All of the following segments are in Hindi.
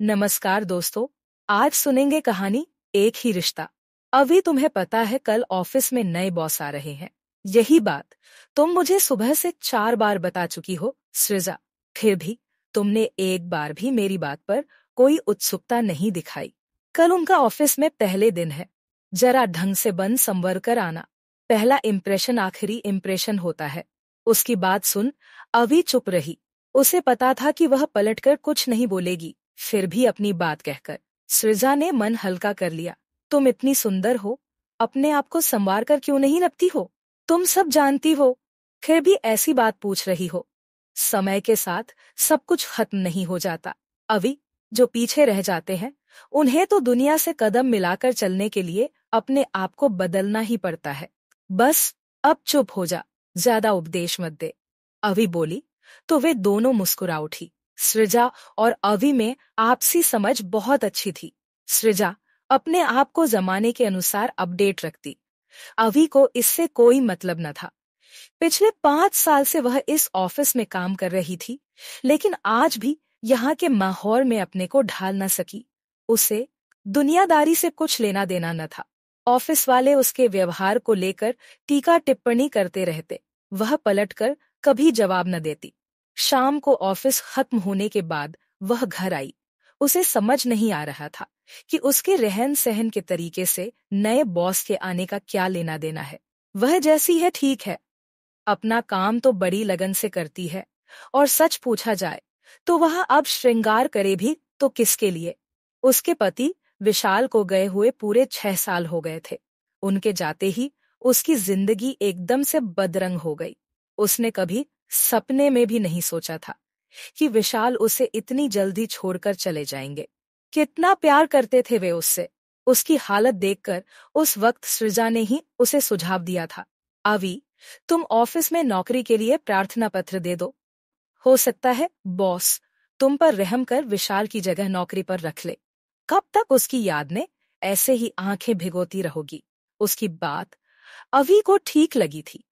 नमस्कार दोस्तों। आज सुनेंगे कहानी एक ही रिश्ता। अभी तुम्हें पता है कल ऑफिस में नए बॉस आ रहे हैं। यही बात तुम मुझे सुबह से 4 बार बता चुकी हो सृजा। फिर भी तुमने एक बार भी मेरी बात पर कोई उत्सुकता नहीं दिखाई। कल उनका ऑफिस में पहले दिन है। जरा ढंग से बन संवर कर आना। पहला इम्प्रेशन आखिरी इम्प्रेशन होता है। उसकी बात सुन अभी चुप रही। उसे पता था कि वह पलटकर कुछ नहीं बोलेगी। फिर भी अपनी बात कहकर सृजा ने मन हल्का कर लिया। तुम इतनी सुंदर हो, अपने आप को संवार कर क्यों नहीं रखती हो? तुम सब जानती हो, फिर भी ऐसी बात पूछ रही हो। समय के साथ सब कुछ खत्म नहीं हो जाता। अभी जो पीछे रह जाते हैं उन्हें तो दुनिया से कदम मिलाकर चलने के लिए अपने आप को बदलना ही पड़ता है। बस अब चुप हो जा, ज्यादा उपदेश मत दे। अभी बोली तो वे दोनों मुस्कुरा उठी। सृजा और अवी में आपसी समझ बहुत अच्छी थी। सृजा अपने आप को जमाने के अनुसार अपडेट रखती। अवी को इससे कोई मतलब न था। पिछले 5 साल से वह इस ऑफिस में काम कर रही थी, लेकिन आज भी यहाँ के माहौल में अपने को ढाल न सकी। उसे दुनियादारी से कुछ लेना देना न था। ऑफिस वाले उसके व्यवहार को लेकर टीका टिप्पणी करते रहते। वह पलटकर कभी जवाब न देती। शाम को ऑफिस खत्म होने के बाद वह घर आई। उसे समझ नहीं आ रहा था कि उसके रहन सहन के तरीके से नए बॉस के आने का क्या लेना देना है। वह जैसी है ठीक है, अपना काम तो बड़ी लगन से करती है, और सच पूछा जाए तो वह अब श्रृंगार करे भी तो किसके लिए? उसके पति विशाल को गए हुए पूरे 6 साल हो गए थे। उनके जाते ही उसकी जिंदगी एकदम से बदरंग हो गई। उसने कभी सपने में भी नहीं सोचा था कि विशाल उसे इतनी जल्दी छोड़कर चले जाएंगे। कितना प्यार करते थे वे उससे। उसकी हालत देखकर उस वक्त सृजा ने ही उसे सुझाव दिया था, अवी तुम ऑफिस में नौकरी के लिए प्रार्थना पत्र दे दो। हो सकता है बॉस तुम पर रहम कर विशाल की जगह नौकरी पर रख ले। कब तक उसकी याद में ऐसे ही आंखें भिगोती रहोगी? उसकी बात अवी को ठीक लगी थी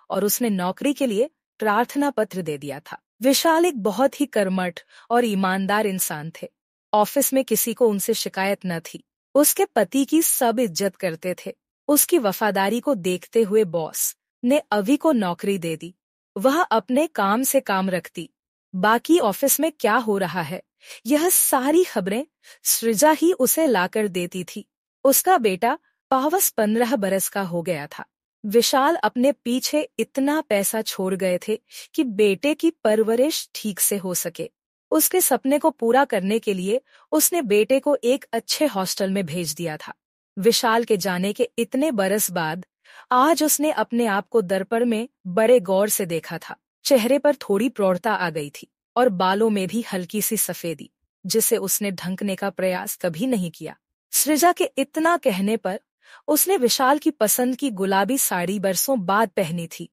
और उसने नौकरी के लिए प्रार्थना पत्र दे दिया था। विशाल एक बहुत ही कर्मठ और ईमानदार इंसान थे। ऑफिस में किसी को उनसे शिकायत न थी। उसके पति की सब इज्जत करते थे। उसकी वफादारी को देखते हुए बॉस ने अवी को नौकरी दे दी। वह अपने काम से काम रखती। बाकी ऑफिस में क्या हो रहा है, यह सारी खबरें सृजा ही उसे लाकर देती थी। उसका बेटा पावस 15 बरस का हो गया था। विशाल अपने पीछे इतना पैसा छोड़ गए थे कि बेटे की परवरिश ठीक से हो सके। उसके सपने को पूरा करने के लिए उसने बेटे को एक अच्छे हॉस्टल में भेज दिया था। विशाल के जाने के इतने बरस बाद आज उसने अपने आप को दर्पण में बड़े गौर से देखा था। चेहरे पर थोड़ी प्रौढ़ता आ गई थी और बालों में भी हल्की सी सफेदी, जिसे उसने ढंकने का प्रयास कभी नहीं किया। सृजा के इतना कहने पर उसने विशाल की पसंद की गुलाबी साड़ी बरसों बाद पहनी थी।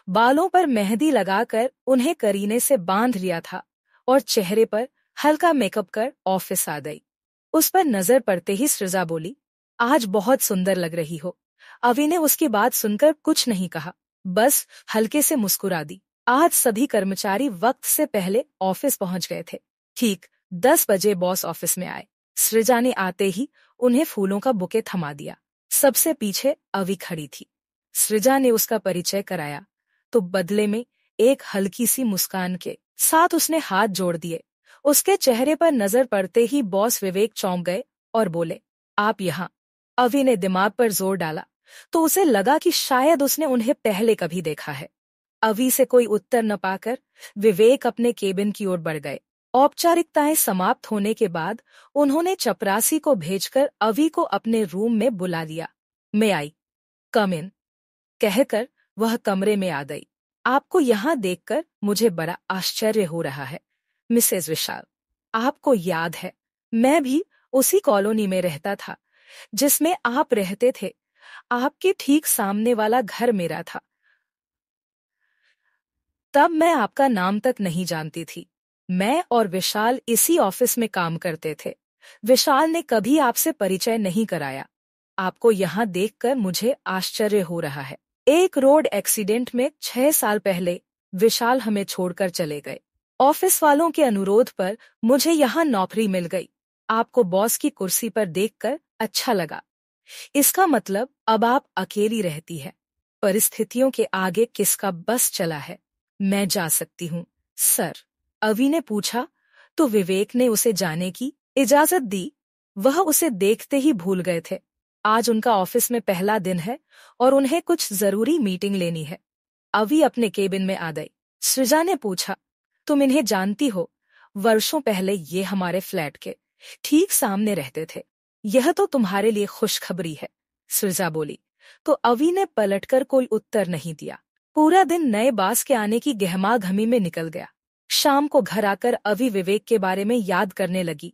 बालों पर मेहंदी लगाकर उन्हें करीने से बांध लिया था और चेहरे पर हल्का मेकअप कर ऑफिस आ गई। उस पर नजर पड़ते ही सृजा बोली, आज बहुत सुंदर लग रही हो। अवी ने उसकी बात सुनकर कुछ नहीं कहा, बस हल्के से मुस्कुरा दी। आज सभी कर्मचारी वक्त से पहले ऑफिस पहुंच गए थे। ठीक 10 बजे बॉस ऑफिस में आए। सृजा ने आते ही उन्हें फूलों का बुके थमा दिया। सबसे पीछे अवी खड़ी थी। सृजा ने उसका परिचय कराया तो बदले में एक हल्की सी मुस्कान के साथ उसने हाथ जोड़ दिए। उसके चेहरे पर नजर पड़ते ही बॉस विवेक चौंक गए और बोले, आप यहाँ? अवी ने दिमाग पर जोर डाला तो उसे लगा कि शायद उसने उन्हें पहले कभी देखा है। अवी से कोई उत्तर न पाकर विवेक अपने केबिन की ओर बढ़ गए। औपचारिकताएं समाप्त होने के बाद उन्होंने चपरासी को भेजकर अवी को अपने रूम में बुला लिया। मैं आई, कम इन कहकर वह कमरे में आ गई। आपको यहाँ देखकर मुझे बड़ा आश्चर्य हो रहा है मिसेस विशाल। आपको याद है मैं भी उसी कॉलोनी में रहता था जिसमें आप रहते थे। आपके ठीक सामने वाला घर मेरा था। तब मैं आपका नाम तक नहीं जानती थी। मैं और विशाल इसी ऑफिस में काम करते थे। विशाल ने कभी आपसे परिचय नहीं कराया। आपको यहाँ देखकर मुझे आश्चर्य हो रहा है। एक रोड एक्सीडेंट में 6 साल पहले विशाल हमें छोड़कर चले गए। ऑफिस वालों के अनुरोध पर मुझे यहाँ नौकरी मिल गई। आपको बॉस की कुर्सी पर देखकर अच्छा लगा। इसका मतलब अब आप अकेली रहती है। परिस्थितियों के आगे किसका बस चला है। मैं जा सकती हूँ, सर, अवि ने पूछा तो विवेक ने उसे जाने की इजाजत दी। वह उसे देखते ही भूल गए थे। आज उनका ऑफिस में पहला दिन है और उन्हें कुछ जरूरी मीटिंग लेनी है। अवि अपने केबिन में आ गई। सृजा ने पूछा, तुम इन्हें जानती हो? वर्षों पहले ये हमारे फ्लैट के ठीक सामने रहते थे। यह तो तुम्हारे लिए खुशखबरी है, सृजा बोली। तो अवि ने पलटकर कोई उत्तर नहीं दिया। पूरा दिन नए बास के आने की गहमागहमी में निकल गया। शाम को घर आकर अवि विवेक के बारे में याद करने लगी।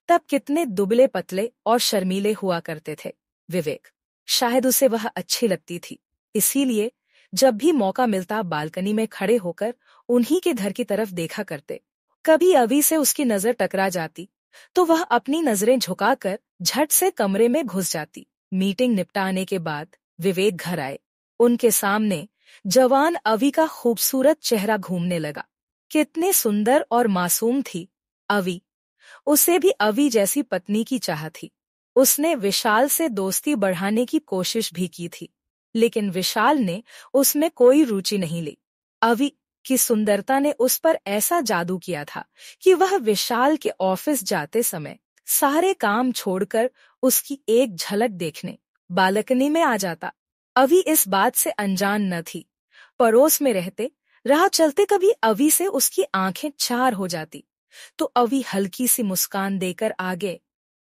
तब कितने दुबले पतले और शर्मीले हुआ करते थे विवेक। शायद उसे वह अच्छी लगती थी, इसीलिए जब भी मौका मिलता बालकनी में खड़े होकर उन्हीं के घर की तरफ देखा करते। कभी अवि से उसकी नजर टकरा जाती तो वह अपनी नजरें झुकाकर झट से कमरे में घुस जाती। मीटिंग निपटाने के बाद विवेक घर आए। उनके सामने जवान अवि का खूबसूरत चेहरा घूमने लगा। कितने सुंदर और मासूम थी अवि। उसे भी अवि जैसी पत्नी की चाह थी। उसने विशाल से दोस्ती बढ़ाने की कोशिश भी की थी, लेकिन विशाल ने उसमें कोई रुचि नहीं ली। अवि की सुंदरता ने उस पर ऐसा जादू किया था कि वह विशाल के ऑफिस जाते समय सारे काम छोड़कर उसकी एक झलक देखने बालकनी में आ जाता। अवि इस बात से अनजान न थी। पड़ोस में रहते राह चलते कभी अवि से उसकी आंखें चार हो जाती तो अवि हल्की सी मुस्कान देकर आगे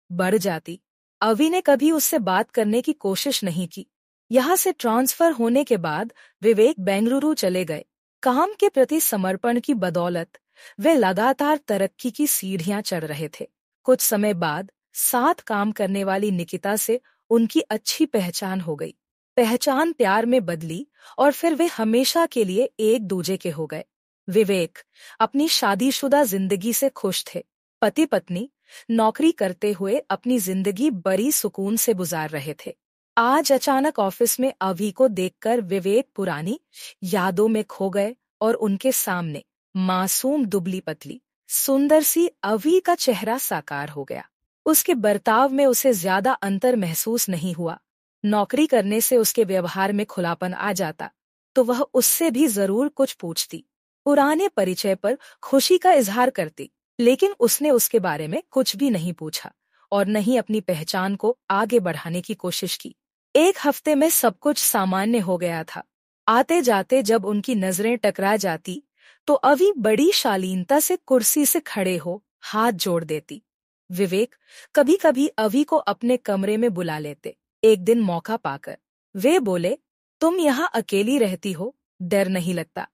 बढ़ जाती। अवि ने कभी उससे बात करने की कोशिश नहीं की। यहाँ से ट्रांसफर होने के बाद विवेक बेंगलुरु चले गए। काम के प्रति समर्पण की बदौलत वे लगातार तरक्की की सीढ़ियां चढ़ रहे थे। कुछ समय बाद साथ काम करने वाली निकिता से उनकी अच्छी पहचान हो गई। पहचान प्यार में बदली और फिर वे हमेशा के लिए एक दूजे के हो गए। विवेक अपनी शादीशुदा जिंदगी से खुश थे। पति पत्नी नौकरी करते हुए अपनी जिंदगी बड़ी सुकून से गुजार रहे थे। आज अचानक ऑफिस में अवि को देखकर विवेक पुरानी यादों में खो गए और उनके सामने मासूम दुबली पतली सुंदर सी अवि का चेहरा साकार हो गया। उसके बर्ताव में उसे ज्यादा अंतर महसूस नहीं हुआ। नौकरी करने से उसके व्यवहार में खुलापन आ जाता तो वह उससे भी जरूर कुछ पूछती। पुराने परिचय पर खुशी का इजहार करती, लेकिन उसने उसके बारे में कुछ भी नहीं पूछा और न ही अपनी पहचान को आगे बढ़ाने की कोशिश की। एक हफ्ते में सब कुछ सामान्य हो गया था। आते जाते जब उनकी नजरें टकरा जाती तो अवि बड़ी शालीनता से कुर्सी से खड़े हो हाथ जोड़ देती। विवेक कभी कभी अवि को अपने कमरे में बुला लेते। एक दिन मौका पाकर वे बोले, तुम यहाँ अकेली रहती हो, डर नहीं लगता?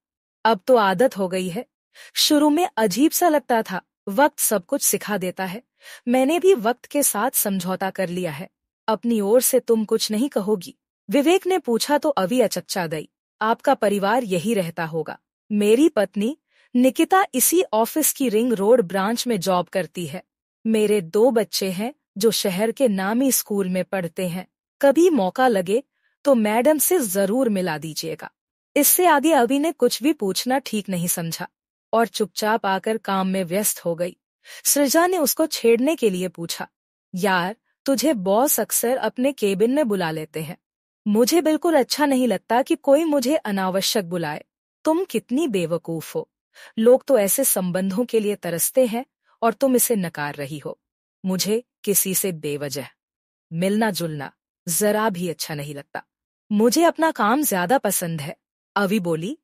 अब तो आदत हो गई है। शुरू में अजीब सा लगता था, वक्त सब कुछ सिखा देता है। मैंने भी वक्त के साथ समझौता कर लिया है। अपनी ओर से तुम कुछ नहीं कहोगी? विवेक ने पूछा तो अवि अचकचा गई। आपका परिवार यही रहता होगा। मेरी पत्नी निकिता इसी ऑफिस की रिंग रोड ब्रांच में जॉब करती है। मेरे 2 बच्चे हैं जो शहर के नामी स्कूल में पढ़ते हैं। कभी मौका लगे तो मैडम से जरूर मिला दीजिएगा। इससे आगे अवि ने कुछ भी पूछना ठीक नहीं समझा और चुपचाप आकर काम में व्यस्त हो गई। सृजा ने उसको छेड़ने के लिए पूछा, यार, तुझे बॉस अक्सर अपने केबिन में बुला लेते हैं। मुझे बिल्कुल अच्छा नहीं लगता कि कोई मुझे अनावश्यक बुलाए। तुम कितनी बेवकूफ हो। लोग तो ऐसे संबंधों के लिए तरसते हैं और तुम इसे नकार रही हो। मुझे किसी से बेवजह मिलना जुलना जरा भी अच्छा नहीं लगता। मुझे अपना काम ज्यादा पसंद है, अवि बोली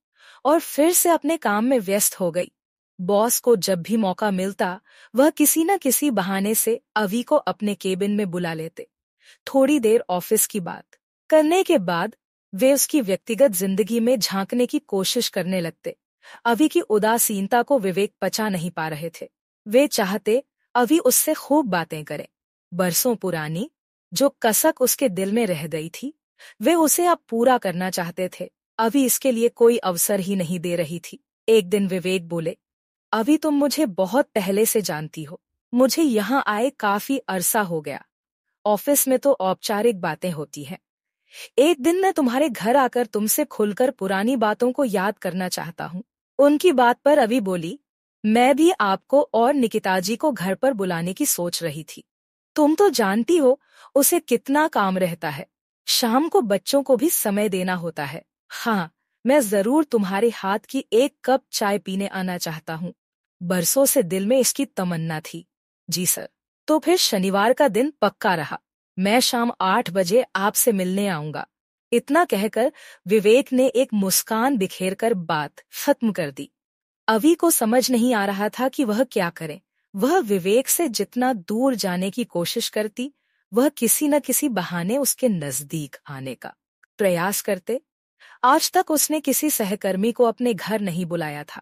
और फिर से अपने काम में व्यस्त हो गई। बॉस को जब भी मौका मिलता वह किसी न किसी बहाने से अवि को अपने केबिन में बुला लेते। थोड़ी देर ऑफिस की बात करने के बाद वे उसकी व्यक्तिगत जिंदगी में झांकने की कोशिश करने लगते। अवि की उदासीनता को विवेक पचा नहीं पा रहे थे। वे चाहते अवि उससे खूब बातें करे। बरसों पुरानी जो कसक उसके दिल में रह गई थी वे उसे अब पूरा करना चाहते थे। अवि इसके लिए कोई अवसर ही नहीं दे रही थी। एक दिन विवेक बोले, अवि, तुम मुझे बहुत पहले से जानती हो। मुझे यहाँ आए काफी अरसा हो गया। ऑफिस में तो औपचारिक बातें होती हैं। एक दिन मैं तुम्हारे घर आकर तुमसे खुलकर पुरानी बातों को याद करना चाहता हूँ। उनकी बात पर अवि बोली, मैं भी आपको और निकिता जी को घर पर बुलाने की सोच रही थी। तुम तो जानती हो उसे कितना काम रहता है। शाम को बच्चों को भी समय देना होता है। हाँ, मैं जरूर तुम्हारे हाथ की एक कप चाय पीने आना चाहता हूँ। बरसों से दिल में इसकी तमन्ना थी। जी सर। तो फिर शनिवार का दिन पक्का रहा। मैं शाम 8 बजे आपसे मिलने आऊंगा। इतना कहकर विवेक ने एक मुस्कान बिखेरकर बात खत्म कर दी। अवी को समझ नहीं आ रहा था कि वह क्या करे। वह विवेक से जितना दूर जाने की कोशिश करती, वह किसी न किसी बहाने उसके नजदीक आने का प्रयास करते। आज तक उसने किसी सहकर्मी को अपने घर नहीं बुलाया था।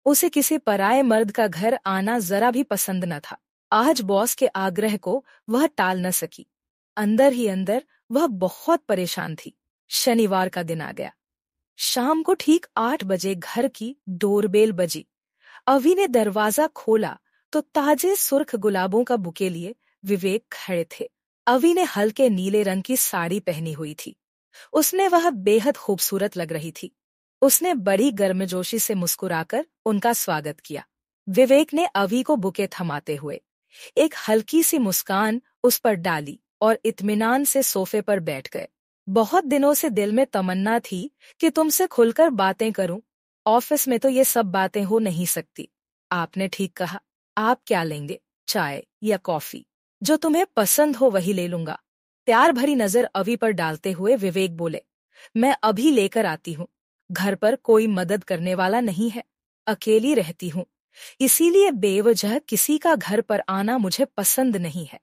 उसे किसी पराये मर्द का घर आना जरा भी पसंद न था। आज बॉस के आग्रह को वह टाल न सकी। अंदर ही अंदर वह बहुत परेशान थी। शनिवार का दिन आ गया। शाम को ठीक 8 बजे घर की डोरबेल बजी। अवी ने दरवाजा खोला तो ताजे सुर्ख गुलाबों का बुके लिए विवेक खड़े थे। अवी ने हल्के नीले रंग की साड़ी पहनी हुई थी। उसने वह बेहद खूबसूरत लग रही थी। उसने बड़ी गर्मजोशी से मुस्कुराकर उनका स्वागत किया। विवेक ने अवी को बुके थमाते हुए एक हल्की सी मुस्कान उस पर डाली और इत्मीनान से सोफे पर बैठ गए। बहुत दिनों से दिल में तमन्ना थी कि तुमसे खुलकर बातें करूं। ऑफिस में तो ये सब बातें हो नहीं सकती। आपने ठीक कहा। आप क्या लेंगे, चाय या कॉफी? जो तुम्हें पसंद हो वही ले लूंगा। प्यार भरी नजर अवी पर डालते हुए विवेक बोले, मैं अभी लेकर आती हूँ। घर पर कोई मदद करने वाला नहीं है। अकेली रहती हूँ, इसीलिए बेवजह किसी का घर पर आना मुझे पसंद नहीं है।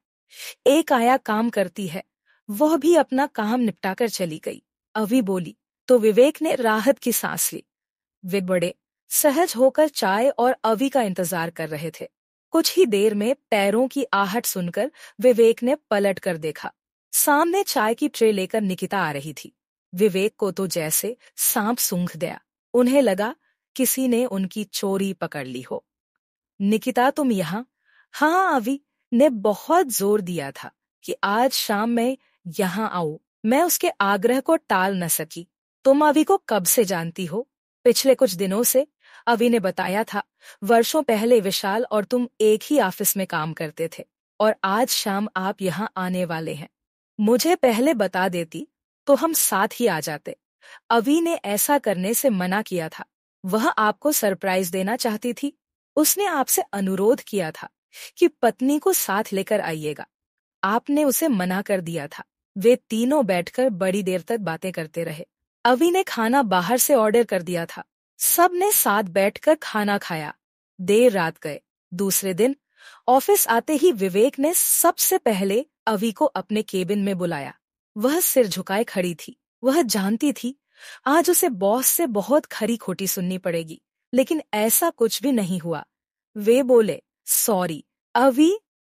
एक आया काम करती है, वह भी अपना काम निपटाकर चली गई। अवी बोली तो विवेक ने राहत की सांस ली। वे बड़े सहज होकर चाय और अवी का इंतजार कर रहे थे। कुछ ही देर में पैरों की आहट सुनकर विवेक ने पलट कर देखा। सामने चाय की ट्रे लेकर निकिता आ रही थी। विवेक को तो जैसे सांप सूंघ गया। उन्हें लगा किसी ने उनकी चोरी पकड़ ली हो। निकिता, तुम यहाँ? हाँ, अवी ने बहुत जोर दिया था कि आज शाम मैं यहाँ आऊं। मैं उसके आग्रह को टाल न सकी। तुम अवी को कब से जानती हो? पिछले कुछ दिनों से, अवी ने बताया था। वर्षों पहले विशाल और तुम एक ही ऑफिस में काम करते थे और आज शाम आप यहाँ आने वाले हैं। मुझे पहले बता देती तो हम साथ ही आ जाते। अवी ने ऐसा करने से मना किया था। वह आपको सरप्राइज देना चाहती थी। उसने आपसे अनुरोध किया था कि पत्नी को साथ लेकर आइएगा। आपने उसे मना कर दिया था। वे तीनों बैठकर बड़ी देर तक बातें करते रहे। अवी ने खाना बाहर से ऑर्डर कर दिया था। सब ने साथ बैठकर खाना खाया। देर रात गए। दूसरे दिन ऑफिस आते ही विवेक ने सबसे पहले अवी को अपने केबिन में बुलाया। वह सिर झुकाए खड़ी थी। वह जानती थी आज उसे बॉस से बहुत खरी खोटी सुननी पड़ेगी, लेकिन ऐसा कुछ भी नहीं हुआ। वे बोले, सॉरी अवी,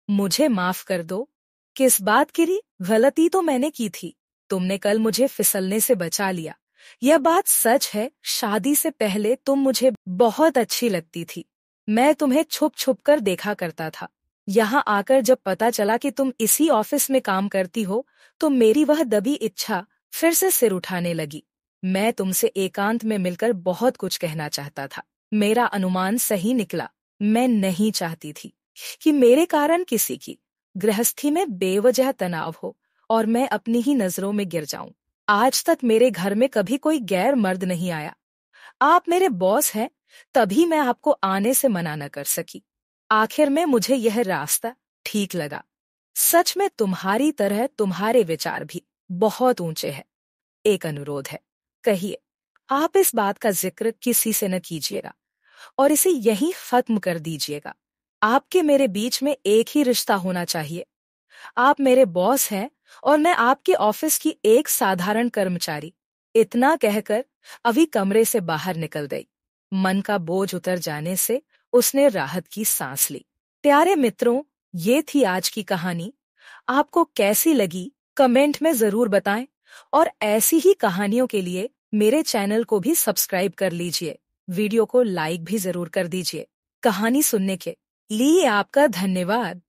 मुझे माफ कर दो। किस बात की? गलती तो मैंने की थी। तुमने कल मुझे फिसलने से बचा लिया। यह बात सच है, शादी से पहले तुम मुझे बहुत अच्छी लगती थी। मैं तुम्हें छुप छुप कर देखा करता था। यहाँ आकर जब पता चला कि तुम इसी ऑफिस में काम करती हो, तो मेरी वह दबी इच्छा फिर से सिर उठाने लगी। मैं तुमसे एकांत में मिलकर बहुत कुछ कहना चाहता था। मेरा अनुमान सही निकला। मैं नहीं चाहती थी कि मेरे कारण किसी की गृहस्थी में बेवजह तनाव हो और मैं अपनी ही नजरों में गिर जाऊं। आज तक मेरे घर में कभी कोई गैर मर्द नहीं आया। आप मेरे बॉस हैं, तभी मैं आपको आने से मना न कर सकी। आखिर में मुझे यह रास्ता ठीक लगा। सच में तुम्हारी तरह तुम्हारे विचार भी बहुत ऊंचे हैं। एक अनुरोध है, कहिए। आप इस बात का जिक्र किसी से न कीजिएगा और इसे यहीं खत्म कर दीजिएगा। आपके मेरे बीच में एक ही रिश्ता होना चाहिए। आप मेरे बॉस हैं और मैं आपके ऑफिस की एक साधारण कर्मचारी। इतना कहकर अभी कमरे से बाहर निकल गई। मन का बोझ उतर जाने से उसने राहत की सांस ली। प्यारे मित्रों, ये थी आज की कहानी। आपको कैसी लगी कमेंट में जरूर बताएं और ऐसी ही कहानियों के लिए मेरे चैनल को भी सब्सक्राइब कर लीजिए। वीडियो को लाइक भी जरूर कर दीजिए। कहानी सुनने के लिए आपका धन्यवाद।